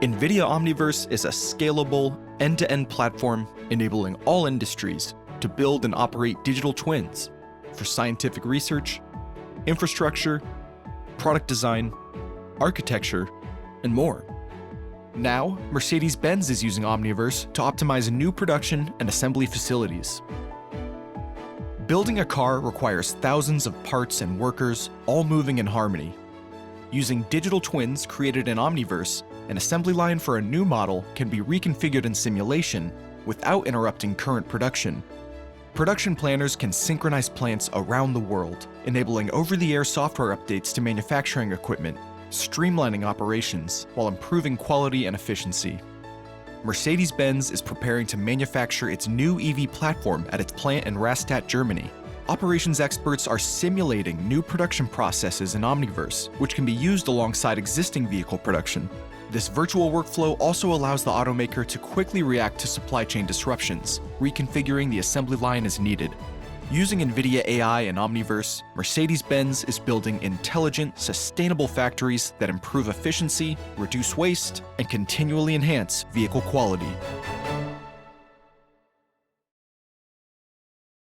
NVIDIA Omniverse is a scalable, end-to-end platform enabling all industries to build and operate digital twins for scientific research, infrastructure, product design, architecture, and more. Now, Mercedes-Benz is using Omniverse to optimize new production and assembly facilities. Building a car requires thousands of parts and workers all moving in harmony. Using digital twins created in Omniverse, an assembly line for a new model can be reconfigured in simulation without interrupting current production. Production planners can synchronize plants around the world, enabling over-the-air software updates to manufacturing equipment, streamlining operations while improving quality and efficiency. Mercedes-Benz is preparing to manufacture its new EV platform at its plant in Rastatt, Germany. Operations experts are simulating new production processes in Omniverse, which can be used alongside existing vehicle production. This virtual workflow also allows the automaker to quickly react to supply chain disruptions, reconfiguring the assembly line as needed. Using NVIDIA AI and Omniverse, Mercedes-Benz is building intelligent, sustainable factories that improve efficiency, reduce waste, and continually enhance vehicle quality.